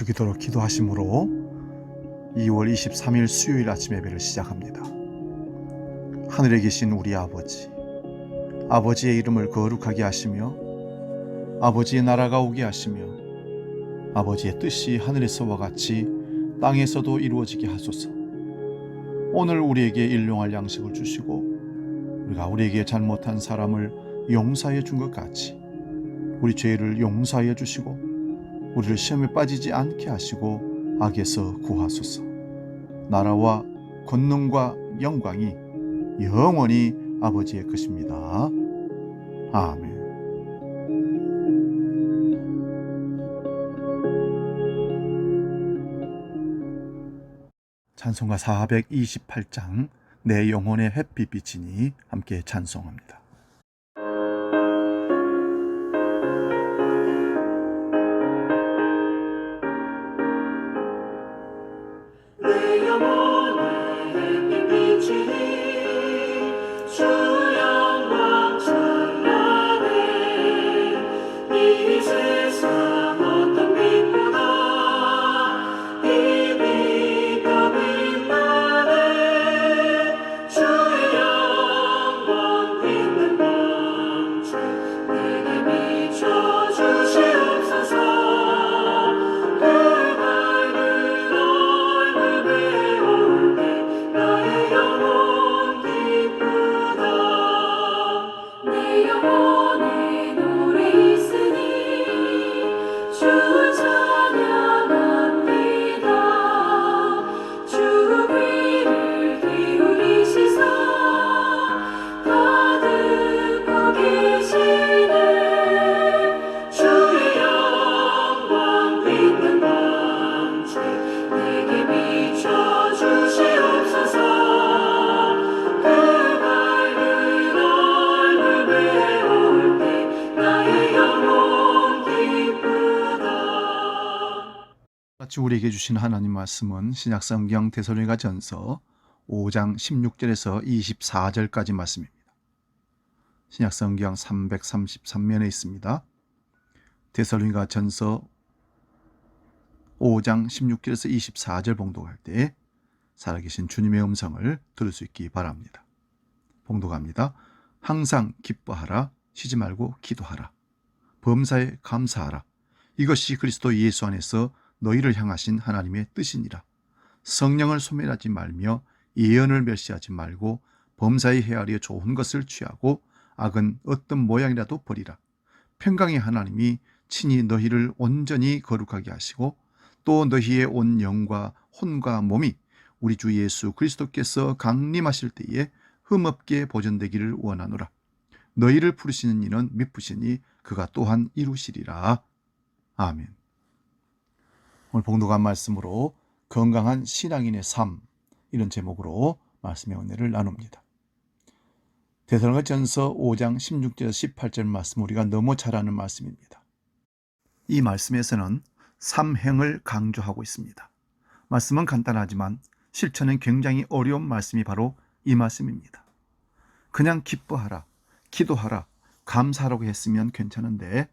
주기도록 기도하심으로 2월 23일 수요일 아침 예배를 시작합니다. 하늘에 계신 우리 아버지, 아버지의 이름을 거룩하게 하시며 아버지의 나라가 오게 하시며 아버지의 뜻이 하늘에서와 같이 땅에서도 이루어지게 하소서. 오늘 우리에게 일용할 양식을 주시고 우리가 우리에게 잘못한 사람을 용서해 준 것 같이 우리 죄를 용서해 주시고 우리를 시험에 빠지지 않게 하시고 악에서 구하소서. 나라와 권능과 영광이 영원히 아버지의 것입니다. 아멘. 찬송가 428장 내 영혼의 햇빛이니 함께 찬송합니다. 내 영혼의 햇빛이니 주 영광 찬란해. 이 세상 어떤 빛보다 이 빛 더 빛나네. 주의 영광 빛는 광채 내게 비춰 주시옵소서. 같이 우리에게 주신 하나님 말씀은 신약성경 데살로니가전서 5장 16절에서 24절까지 말씀입니다. 신약성경 333면에 있습니다. 데살로니가전서 5장 16절에서 24절 봉독할 때 살아계신 주님의 음성을 들을 수 있기 바랍니다. 봉독합니다. 항상 기뻐하라. 쉬지 말고 기도하라. 범사에 감사하라. 이것이 그리스도 예수 안에서 너희를 향하신 하나님의 뜻이니라. 성령을 소멸하지 말며 예언을 멸시하지 말고 범사에 헤아려 좋은 것을 취하고 악은 어떤 모양이라도 버리라. 평강의 하나님이 친히 너희를 온전히 거룩하게 하시고 또 너희의 온 영과 혼과 몸이 우리 주 예수 그리스도께서 강림하실 때에 흠없게 보존되기를 원하노라. 너희를 부르시는 이는 미쁘시니 그가 또한 이루시리라. 아멘. 오늘 봉독한 말씀으로 건강한 신앙인의 삶, 이런 제목으로 말씀의 은혜를 나눕니다. 데살로니가전서 5장 16절에서 18절 말씀, 우리가 너무 잘 아는 말씀입니다. 이 말씀에서는 삼행을 강조하고 있습니다. 말씀은 간단하지만 실천은 굉장히 어려운 말씀이 바로 이 말씀입니다. 그냥 기뻐하라, 기도하라, 감사하라고 했으면 괜찮은데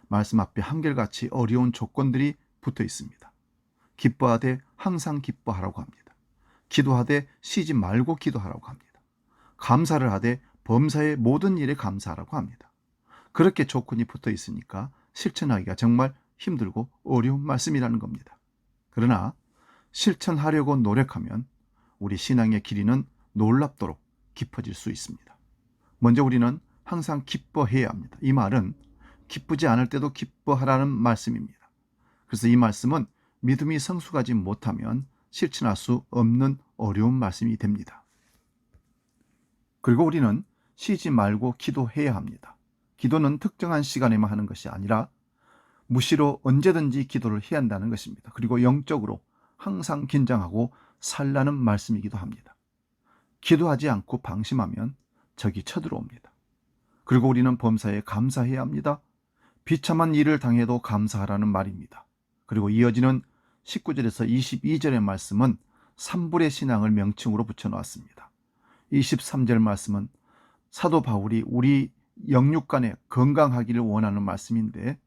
말씀 앞에 한결같이 어려운 조건들이 붙어 있습니다. 기뻐하되 항상 기뻐하라고 합니다. 기도하되 쉬지 말고 기도하라고 합니다. 감사를 하되 범사의 모든 일에 감사하라고 합니다. 그렇게 조건이 붙어 있으니까 실천하기가 정말 힘들고 어려운 말씀이라는 겁니다. 그러나 실천하려고 노력하면 우리 신앙의 길이는 놀랍도록 깊어질 수 있습니다. 먼저 우리는 항상 기뻐해야 합니다. 이 말은 기쁘지 않을 때도 기뻐하라는 말씀입니다. 그래서 이 말씀은 믿음이 성숙하지 못하면 실천할 수 없는 어려운 말씀이 됩니다. 그리고 우리는 쉬지 말고 기도해야 합니다. 기도는 특정한 시간에만 하는 것이 아니라 무시로 언제든지 기도를 해야 한다는 것입니다. 그리고 영적으로 항상 긴장하고 살라는 말씀이기도 합니다. 기도하지 않고 방심하면 적이 쳐들어옵니다. 그리고 우리는 범사에 감사해야 합니다. 비참한 일을 당해도 감사하라는 말입니다. 그리고 이어지는 19절에서 22절의 말씀은 삼불의 신앙을 명칭으로 붙여놓았습니다. 23절 말씀은 사도 바울이 우리 영육간에 건강하기를 원하는 말씀인데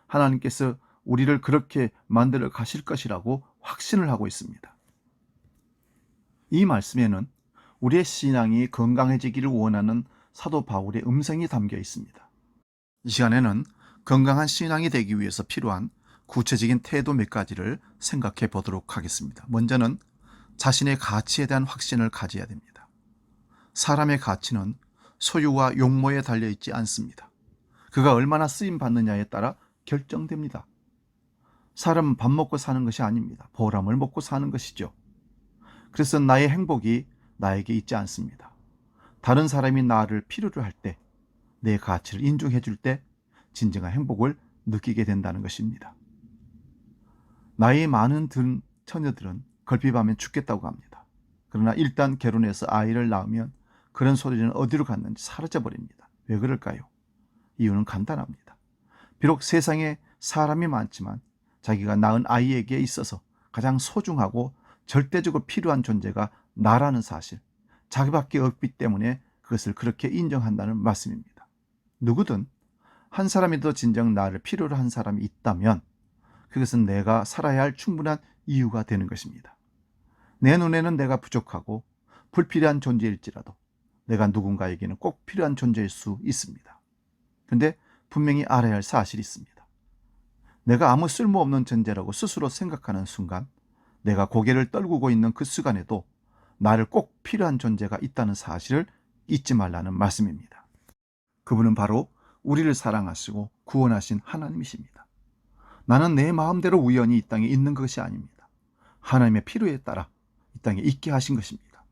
하나님께서 우리를 그렇게 만들어 가실 것이라고 확신을 하고 있습니다. 이 말씀에는 우리의 신앙이 건강해지기를 원하는 사도 바울의 음성이 담겨 있습니다. 이 시간에는 건강한 신앙이 되기 위해서 필요한 구체적인 태도 몇 가지를 생각해 보도록 하겠습니다. 먼저는 자신의 가치에 대한 확신을 가져야 됩니다. 사람의 가치는 소유와 용모에 달려있지 않습니다. 그가 얼마나 쓰임 받느냐에 따라 결정됩니다. 사람은 밥 먹고 사는 것이 아닙니다. 보람을 먹고 사는 것이죠. 그래서 나의 행복이 나에게 있지 않습니다. 다른 사람이 나를 필요로 할 때, 내 가치를 인정해 줄 때 진정한 행복을 느끼게 된다는 것입니다. 나이 많은 처녀들은 걸핏하면 죽겠다고 합니다. 그러나 일단 결혼해서 아이를 낳으면 그런 소리는 어디로 갔는지 사라져 버립니다. 왜 그럴까요? 이유는 간단합니다. 비록 세상에 사람이 많지만 자기가 낳은 아이에게 있어서 가장 소중하고 절대적으로 필요한 존재가 나라는 사실, 자기밖에 없기 때문에 그것을 그렇게 인정한다는 말씀입니다. 누구든 한 사람이라도 진정 나를 필요로 한 사람이 있다면 그것은 내가 살아야 할 충분한 이유가 되는 것입니다. 내 눈에는 내가 부족하고 불필요한 존재일지라도 내가 누군가에게는 꼭 필요한 존재일 수 있습니다. 그런데 분명히 알아야 할 사실이 있습니다. 내가 아무 쓸모없는 존재라고 스스로 생각하는 순간, 내가 고개를 떨구고 있는 그 순간에도 나를 꼭 필요한 존재가 있다는 사실을 잊지 말라는 말씀입니다. 그분은 바로 우리를 사랑하시고 구원하신 하나님이십니다. 나는 내 마음대로 우연히 이 땅에 있는 것이 아닙니다. 하나님의 필요에 따라 이 땅에 있게 하신 것입니다.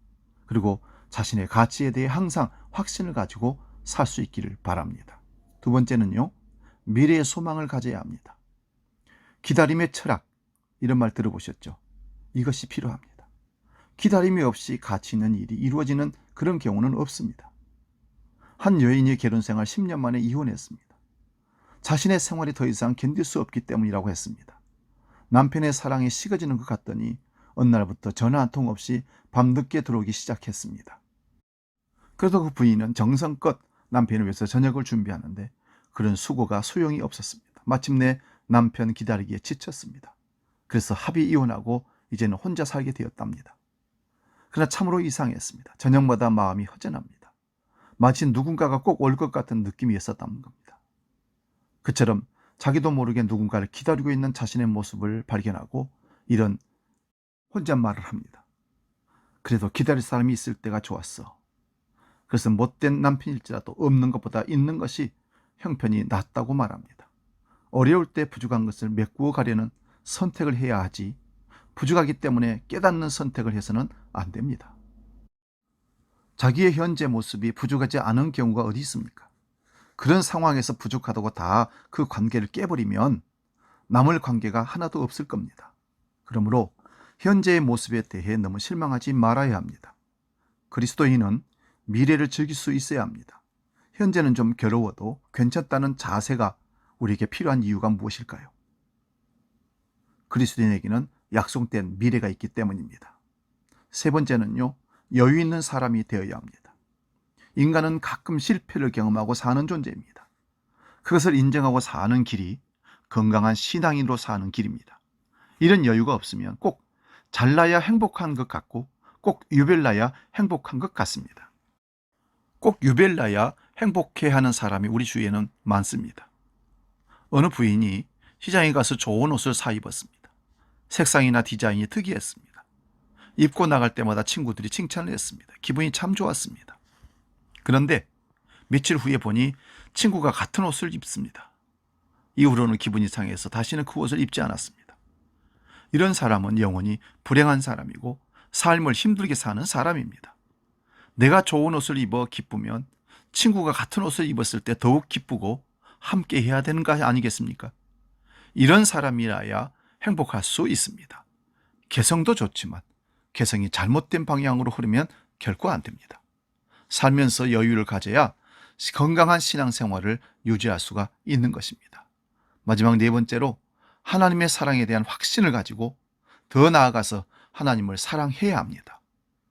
그리고 자신의 가치에 대해 항상 확신을 가지고 살 수 있기를 바랍니다. 두 번째는요, 미래의 소망을 가져야 합니다. 기다림의 철학, 이런 말 들어보셨죠? 이것이 필요합니다. 기다림이 없이 가치 있는 일이 이루어지는 그런 경우는 없습니다. 한 여인이 결혼 생활 10년 만에 이혼했습니다. 자신의 생활이 더 이상 견딜 수 없기 때문이라고 했습니다. 남편의 사랑이 식어지는 것 같더니 어느 날부터 전화 한 통 없이 밤늦게 들어오기 시작했습니다. 그래도 그 부인은 정성껏 남편을 위해서 저녁을 준비하는데 그런 수고가 소용이 없었습니다. 마침내 남편 기다리기에 지쳤습니다. 그래서 합의 이혼하고 이제는 혼자 살게 되었답니다. 그러나 참으로 이상했습니다. 저녁마다 마음이 허전합니다. 마치 누군가가 꼭 올 것 같은 느낌이 있었다는 겁니다. 그처럼 자기도 모르게 누군가를 기다리고 있는 자신의 모습을 발견하고 이런 혼잣말을 합니다. 그래도 기다릴 사람이 있을 때가 좋았어. 그래서 못된 남편일지라도 없는 것보다 있는 것이 형편이 낫다고 말합니다. 어려울 때 부족한 것을 메꾸어 가려는 선택을 해야 하지, 부족하기 때문에 깨닫는 선택을 해서는 안 됩니다. 자기의 현재 모습이 부족하지 않은 경우가 어디 있습니까? 그런 상황에서 부족하다고 다 그 관계를 깨버리면 남을 관계가 하나도 없을 겁니다. 그러므로 현재의 모습에 대해 너무 실망하지 말아야 합니다. 그리스도인은 미래를 즐길 수 있어야 합니다. 현재는 좀 괴로워도 괜찮다는 자세가 우리에게 필요한 이유가 무엇일까요? 그리스도인에게는 약속된 미래가 있기 때문입니다. 세 번째는요, 여유 있는 사람이 되어야 합니다. 인간은 가끔 실패를 경험하고 사는 존재입니다. 그것을 인정하고 사는 길이 건강한 신앙인으로 사는 길입니다. 이런 여유가 없으면 꼭 잘나야 행복한 것 같고 꼭 유별나야 행복한 것 같습니다. 꼭 유별나야 행복해하는 사람이 우리 주위에는 많습니다. 어느 부인이 시장에 가서 좋은 옷을 사 입었습니다. 색상이나 디자인이 특이했습니다. 입고 나갈 때마다 친구들이 칭찬을 했습니다. 기분이 참 좋았습니다. 그런데 며칠 후에 보니 친구가 같은 옷을 입습니다. 이후로는 기분이 상해서 다시는 그 옷을 입지 않았습니다. 이런 사람은 영원히 불행한 사람이고 삶을 힘들게 사는 사람입니다. 내가 좋은 옷을 입어 기쁘면 친구가 같은 옷을 입었을 때 더욱 기쁘고 함께 해야 되는 거 아니겠습니까? 이런 사람이라야 행복할 수 있습니다. 개성도 좋지만 개성이 잘못된 방향으로 흐르면 결코 안 됩니다. 살면서 여유를 가져야 건강한 신앙생활을 유지할 수가 있는 것입니다. 마지막 네 번째로 하나님의 사랑에 대한 확신을 가지고 더 나아가서 하나님을 사랑해야 합니다.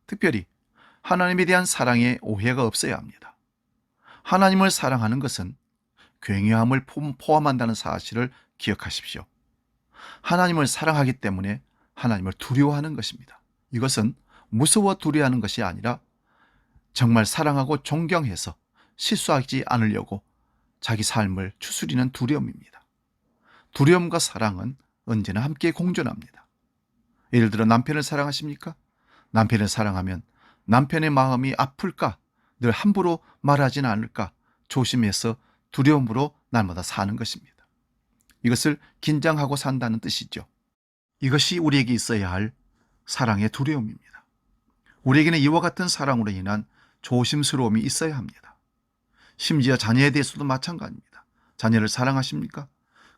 특별히 하나님에 대한 사랑에 오해가 없어야 합니다. 하나님을 사랑하는 것은 굉유함을 포함한다는 사실을 기억하십시오. 하나님을 사랑하기 때문에 하나님을 두려워하는 것입니다. 이것은 무서워 두려워하는 것이 아니라 정말 사랑하고 존경해서 실수하지 않으려고 자기 삶을 추스리는 두려움입니다. 두려움과 사랑은 언제나 함께 공존합니다. 예를 들어 남편을 사랑하십니까? 남편을 사랑하면 남편의 마음이 아플까? 늘 함부로 말하지는 않을까? 조심해서 두려움으로 날마다 사는 것입니다. 이것을 긴장하고 산다는 뜻이죠. 이것이 우리에게 있어야 할 사랑의 두려움입니다. 우리에게는 이와 같은 사랑으로 인한 조심스러움이 있어야 합니다. 심지어 자녀에 대해서도 마찬가지입니다. 자녀를 사랑하십니까?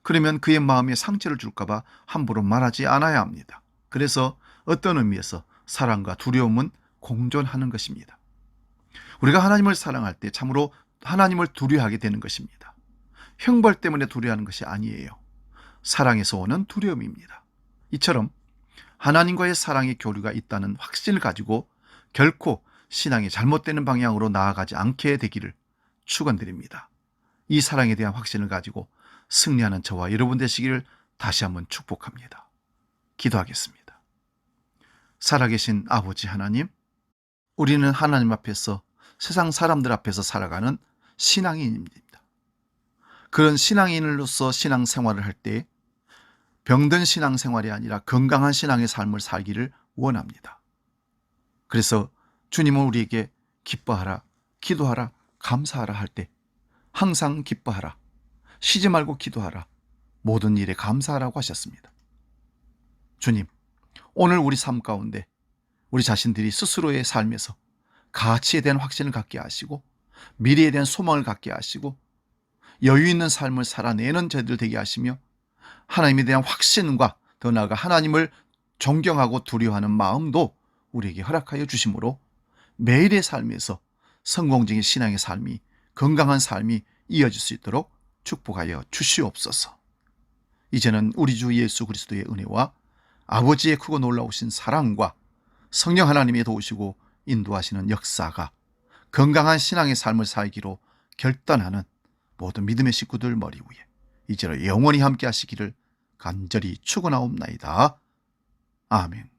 그러면 그의 마음에 상처를 줄까 봐 함부로 말하지 않아야 합니다. 그래서 어떤 의미에서 사랑과 두려움은 공존하는 것입니다. 우리가 하나님을 사랑할 때 참으로 하나님을 두려워하게 되는 것입니다. 형벌 때문에 두려워하는 것이 아니에요. 사랑에서 오는 두려움입니다. 이처럼 하나님과의 사랑의 교류가 있다는 확신을 가지고 결코 신앙이 잘못되는 방향으로 나아가지 않게 되기를 축원드립니다. 이 사랑에 대한 확신을 가지고 승리하는 저와 여러분 되시기를 다시 한번 축복합니다. 기도하겠습니다. 살아계신 아버지 하나님, 우리는 하나님 앞에서 세상 사람들 앞에서 살아가는 신앙인입니다. 그런 신앙인으로서 신앙생활을 할 때 병든 신앙생활이 아니라 건강한 신앙의 삶을 살기를 원합니다. 그래서 주님은 우리에게 기뻐하라, 기도하라, 감사하라 할 때 항상 기뻐하라, 쉬지 말고 기도하라, 모든 일에 감사하라고 하셨습니다. 주님, 오늘 우리 삶 가운데 우리 자신들이 스스로의 삶에서 가치에 대한 확신을 갖게 하시고 미래에 대한 소망을 갖게 하시고 여유 있는 삶을 살아내는 저희들 되게 하시며 하나님에 대한 확신과 더 나아가 하나님을 존경하고 두려워하는 마음도 우리에게 허락하여 주심으로 매일의 삶에서 성공적인 신앙의 삶이, 건강한 삶이 이어질 수 있도록 축복하여 주시옵소서. 이제는 우리 주 예수 그리스도의 은혜와 아버지의 크고 놀라우신 사랑과 성령 하나님의 도우시고 인도하시는 역사가 건강한 신앙의 삶을 살기로 결단하는 모든 믿음의 식구들 머리 위에 이제로 영원히 함께 하시기를 간절히 축원하옵나이다. 아멘.